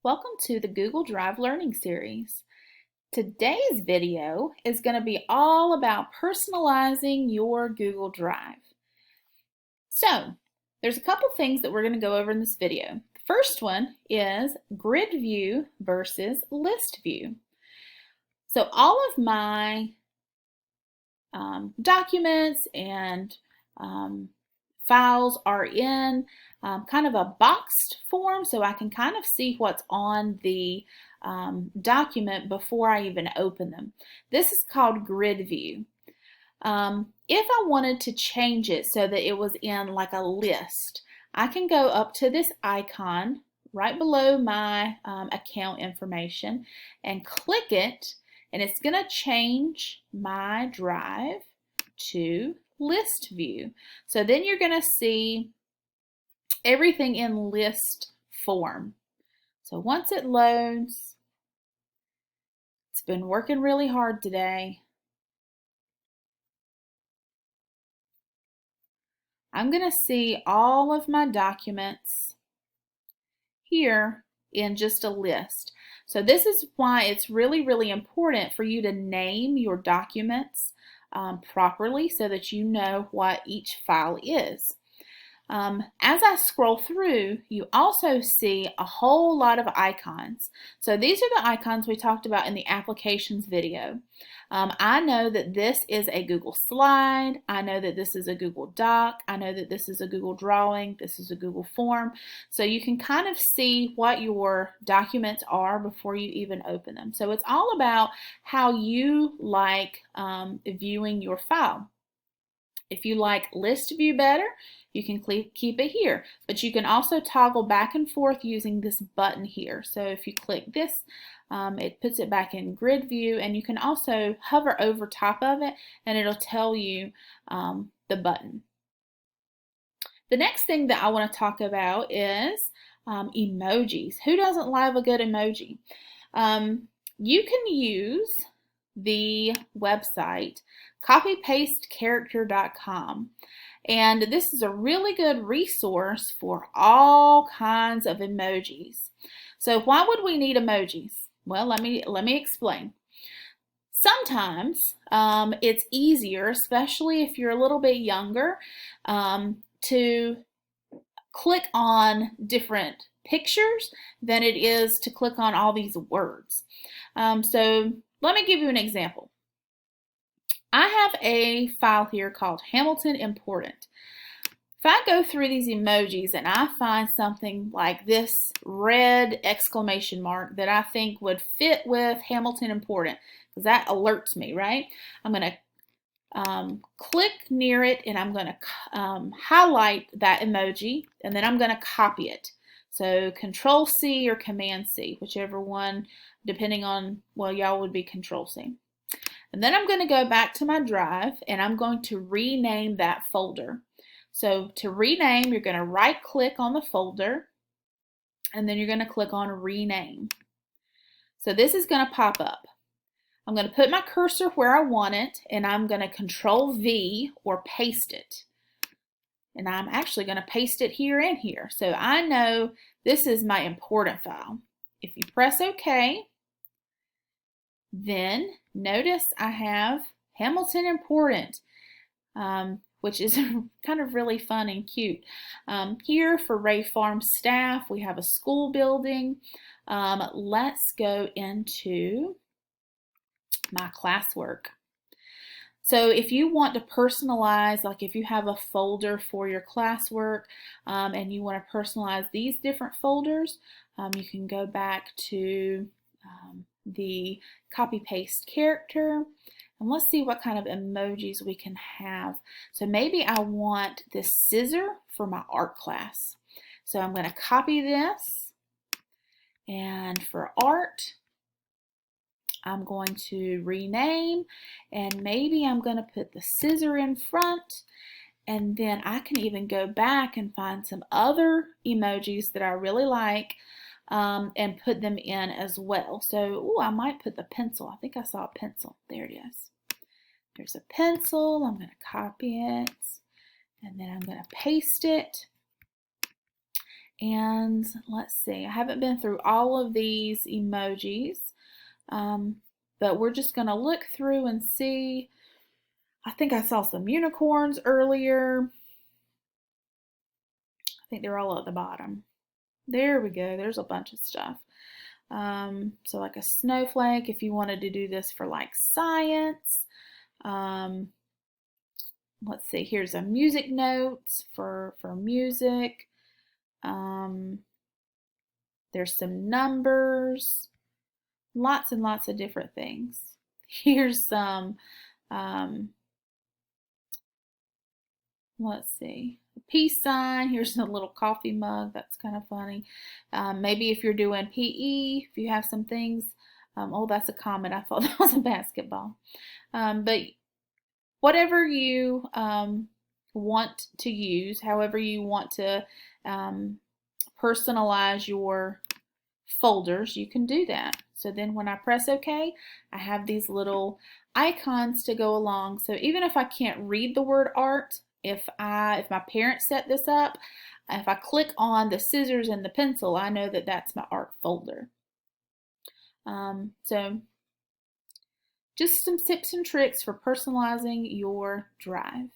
Welcome to the Google Drive Learning Series. Today's video is going to be all about personalizing your Google Drive. So, there's a couple things that we're going to go over in this video. The first one is grid view versus list view. So all of my documents and files are in kind of a boxed form, so I can kind of see what's on the document before I even open them. This is called grid view. If I wanted to change it so that it was in like a list, I can go up to this icon right below my account information and click it, and it's going to change my drive to list view. So then you're going to see everything in list form. So once it loads, it's been working really hard today. I'm going to see all of my documents here in just a list. So this is why it's really important for you to name your documents properly so that you know what each file is. As I scroll through, you also see a whole lot of icons. So these are the icons we talked about in the applications video. I know that this is a Google slide. I know that this is a Google Doc. I know that this is a Google Drawing. This is a Google Form. So you can kind of see what your documents are before you even open them. So it's all about how you like viewing your file. If you like list view better, you can keep it here, but you can also toggle back and forth using this button here. So if you click this, it puts it back in grid view, and you can also hover over top of it and it'll tell you the button. The next thing that I want to talk about is emojis. Who doesn't love a good emoji? You can use the website copypastecharacter.com, and this is a really good resource for all kinds of emojis. So why would we need emojis? Well, let me explain. Sometimes it's easier, especially if you're a little bit younger, to click on different pictures than it is to click on all these words. So let me give you an example. I have a file here called Hamilton Important. If I go through these emojis and I find something like this red exclamation mark that I think would fit with Hamilton Important, because that alerts me, right? I'm going to click near it, and I'm going to highlight that emoji, and then I'm going to copy it. So Control C or Command C, whichever one, depending on, well, y'all would be Control C. And then I'm going to go back to my drive, and I'm going to rename that folder. So to rename, you're going to right click on the folder, and then you're going to click on rename. So this is going to pop up. I'm going to put my cursor where I want it, and I'm going to Control V or paste it. And I'm actually going to paste it here and here. So I know this is my important file. If you press OK, then notice I have Hamilton Important, which is kind of really fun and cute. Here for Ray Farm staff, we have a school building. Let's go into my classwork. So if you want to personalize, like if you have a folder for your classwork and you want to personalize these different folders, you can go back to the copy paste character, and let's see what kind of emojis we can have. So maybe I want this scissor for my art class. So I'm going to copy this, and for art, I'm going to rename, and maybe I'm going to put the scissor in front, and then I can even go back and find some other emojis that I really like and put them in as well. So, I might put the pencil. I think I saw a pencil. There it is. There's a pencil. I'm going to copy it, and then I'm going to paste it. And let's see, I haven't been through all of these emojis, but we're just going to look through and see. I think I saw some unicorns earlier. I think they're all at the bottom. There we go. There's a bunch of stuff. So like a snowflake, if you wanted to do this for like science. Let's see, here's a music notes for music. There's some numbers, lots and lots of different things. Here's some, let's see, a peace sign. Here's a little coffee mug. That's kind of funny. Maybe if you're doing PE, if you have some things. Oh, that's a comment. I thought that was a basketball. But whatever you want to use, however you want to personalize your folders, you can do that. So then when I press OK, I have these little icons to go along. So even if I can't read the word art, if my parents set this up, if I click on the scissors and the pencil, I know that that's my art folder. So just some tips and tricks for personalizing your drive.